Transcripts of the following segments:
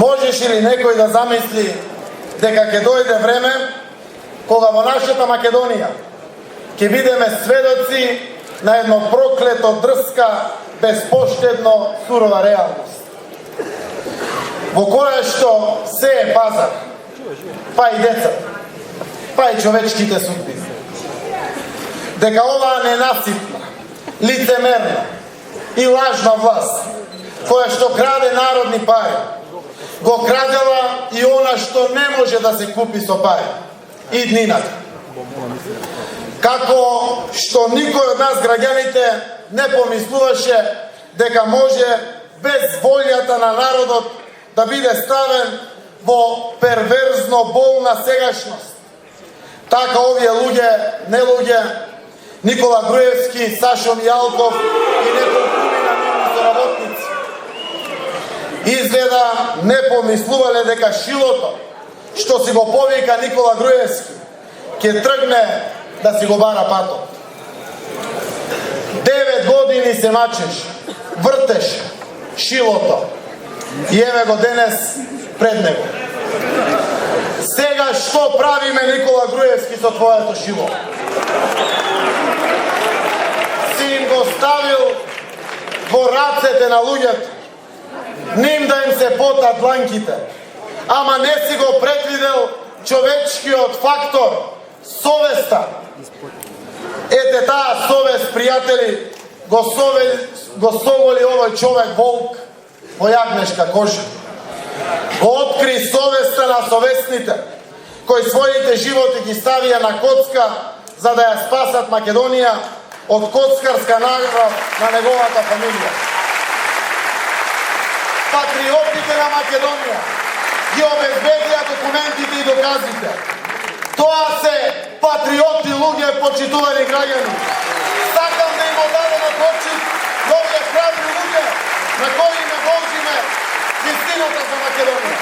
Можеш ли некој да замисли дека ќе дојде време кога во нашата Македонија ќе бидеме сведоци на едно проклето, дрска, безпоштедно, сурова реалност, во која што се е пазар, па и децата, па и човечките судби. Дека оваа ненаситна, лицемерна и лажна власт, која што краде народни пари, го крадела и она што не може да се купи со пари, и днината. Како што никој од нас, граѓаните, не помислуваше дека може без волјата на народот да биде ставен во перверзно болна сегашност. Така овие луѓе, не луѓе, Никола Груевски, Сашо Мијалков и неколкумина нивни соработници, изгледа не помислувале дека шилото што си го повика Никола Груевски ќе тргне да си го бара патот. 9 години се мачеш, вртеш шилото и еве го денес пред него. Сега што правиме, Никола Груевски, со твоето шило? Си им го ставил во рацете на луѓето, ним да им се потат дланките, ама не си го предвидел човечкиот фактор, совеста. Ете таа совест, пријатели, го соволи овој човек волк во јагнешка кожа. Го откри совеста на совестните, кои своите животи ги ставија на коцка за да ја спасат Македонија од коцкарска наград на неговата фамилија. Патриотите на Македонија ги обезбедија документите и доказите. Тоа се патриоти луѓе, почитувани граѓани. Сакам да им одадеме почит на овие храбри луѓе на кои не должиме вистината за Македонија.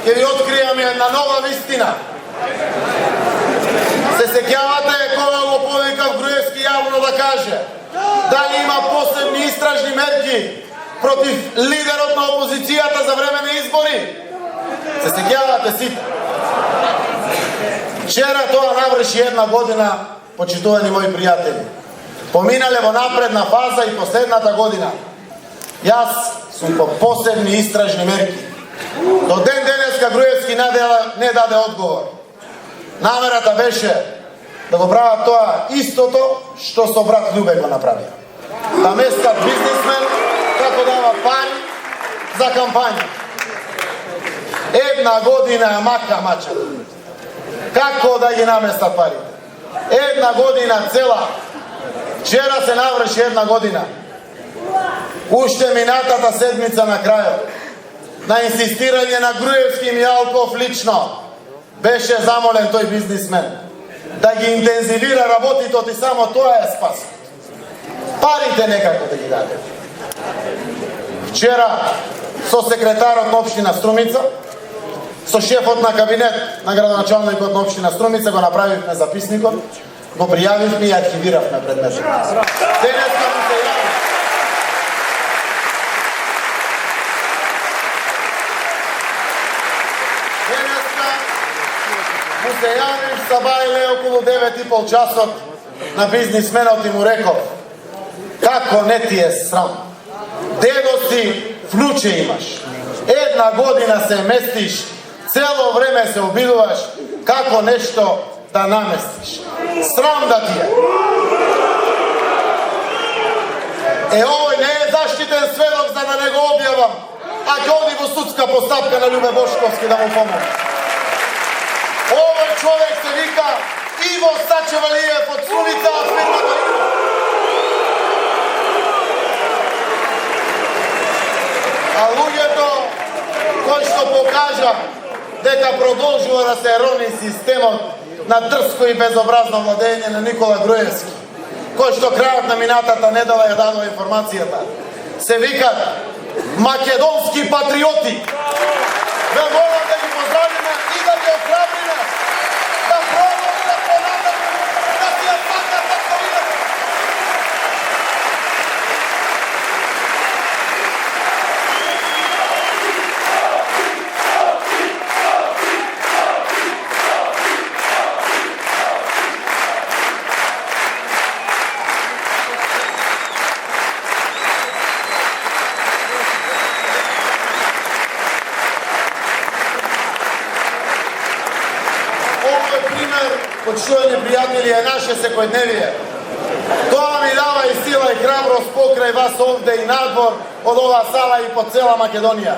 Ќе ви откријаме една нова вистина. Се сеќавате кога го повикав Груевски јавно да каже дали има посебни истражни мерки против лидерот на опозицијата за време на избори? Се сеќавате сите. Вчера тоа наврши една година, почитувани мои пријатели. Поминале во напредна фаза и последната година. Јас сум по посебни истражни мерки. До ден денеска Груевски не даде одговор. Намерата беше да го прават тоа истото што со брат Љубе го направија. Да местат бизнисмен како дава пари за кампања. Една година мака мача. Како да ги наместат парите? Една година цела. Вчера се наврши една година. Уште минатата седмица на крајот, на инсистирање на Груевски и Мијалков лично, беше замолен тој бизнисмен да ги интензивира работите и само тоа е спас. Парите некако да ги даде. Вчера со секретарот на општина Струмица, со шефот на кабинет на градоначалникот на општина Струмица го направивме записникот, го пријавивме и архивиравме предметот. Денеска му се јави. Се јавив сабајле околу 9:30 часот на бизнисменот и му реков: како не ти е срам? Дедо си, внуче имаш. Една година се местиш, цело време се обидуваш како нешто да наместиш. Срам да ти е. Овој не е заштитен сведок за да не го објавам, а ќе оди во судска постапка на Љубе Бошковски да му помогне. Овој човек се вика Иво Сачевалиев од Струмица кажа дека продолжува да се рони системот на дрско и безобразно владење на Никола Груевски, кој што крајот на минатата недела ја дадува информацијата. Се викат македонски патриоти. Ве молам да ги поздравиме и да ги охрабриме да продолжат понатаму да си ја факат татковината. Почитувани пријатели, е наше секојдневие. Тоа ми дава и сила и храброст покрај вас овде и надвор од оваа сала и по цела Македонија.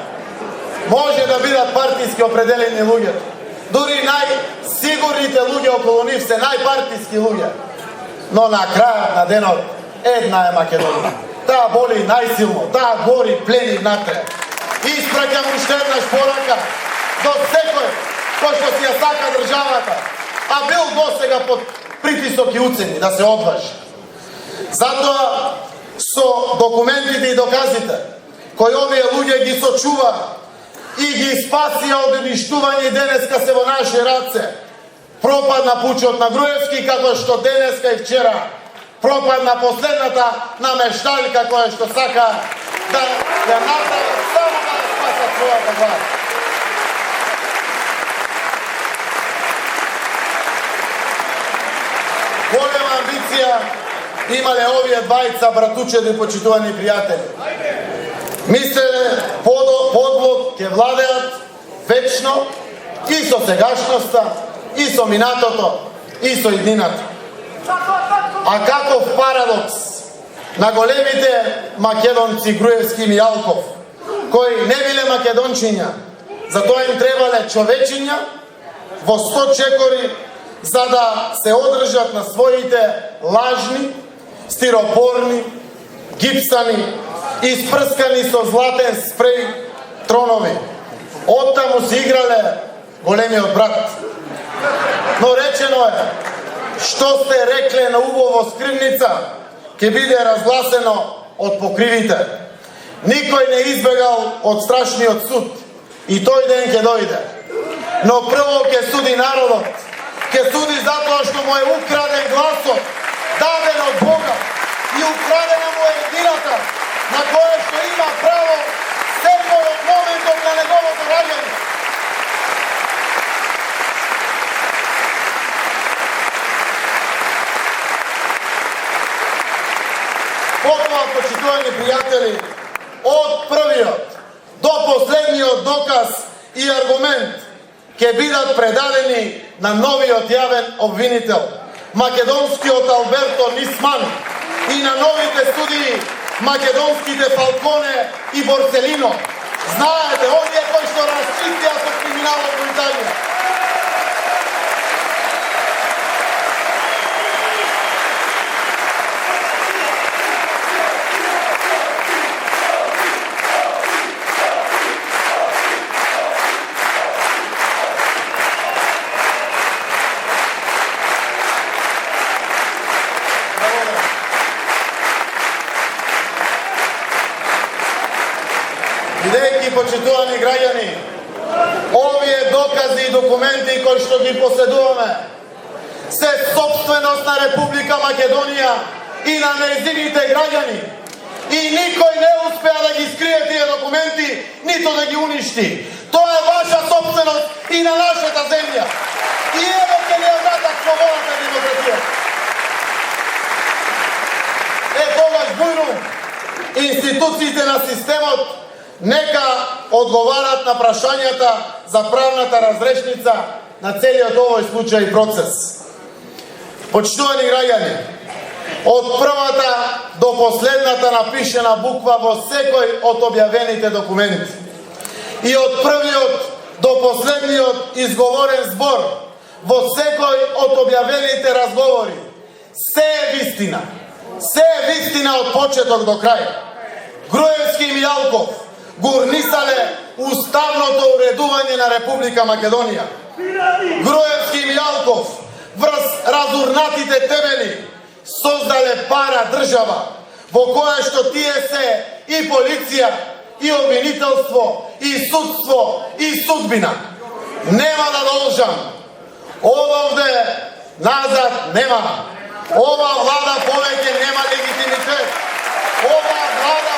Може да бидат партиски определени луѓе. Дури најсигурните луѓе околу нив се најпартиски луѓе. Но на крајот на денот една е Македонија. Таа боли најсилно, таа гори, плени внатре. Испраќам уште еднаш порака до секој кој што си ја сака државата, а бил досега под притисок и уцени да се одважи. Затоа со документите и доказите кои овие луѓе ги сочува и ги спасија од уништување, денеска се во наши раце. Пропадна пучот на Груевски, како што денеска и вчера пропадна последната намешталка која што сака да ја направи само да спаса својата глава. Голема амбиција имале овие двајца братучеди, почитувани пријатели. Мислеле подлог ќе владеат вечно и со сегашноста, и со минатото, и со иднината. А каков парадокс на големите македонци Груевски и Мијалков, кои не биле македончиња, затоа им требале човечиња во 100 чекори, за да се одржат на своите лажни, стиропорни, гипсани, испрскани со златен спреј тронови. Оттаму си играле големиот брат. Но речено е, што сте рекле на убаво скривница, ќе биде разгласено од покривите. Никој не избегал од страшниот суд и тој ден ќе дојде. Но прво ќе суди народот, ќе суди затоа што му е украден гласот, даден од Бога, и украдена му е едината на која што има право секој од моментот на неговото раѓање. Потоа, почитувани пријатели, од првиот до последниот доказ и аргумент ќе бидат предадени на новиот јавен обвинител, македонскиот Алберто Нисман, и на новите судии, македонските Фалконе и Борселино. Знаете, оние кои што расчистија со криминалот во Италија. Бидејќи, почитувани граѓани, овие докази и документи кои што ги поседуваме се собственост на Република Македонија и на нејзините граѓани. И никој не успеа да ги скрие тие документи, нито да ги уништи. Тоа е ваша собственост и на нашата земја. И ево ќе ни ја дадат слободата и демократија. Тогаш бујрум, институциите на системот нека одговарат на прашањата за правната разрешница на целиот овој случај и процес. Почитувани граѓани, од првата до последната напишена буква во секој од објавените документи и од првиот до последниот изговорен збор во секој од објавените разговори, се е вистина. Се е вистина од почеток до крај. Груевски и Мијалков го урнисале уставното уредување на Република Македонија. Груевски и Мијалков врз разурнатите темели создале пара држава во која што тие се и полиција, и обвинителство, и судство, и судбина. Нема да должам. Овде назад нема. Ова влада повеќе нема легитимитет. Ова влада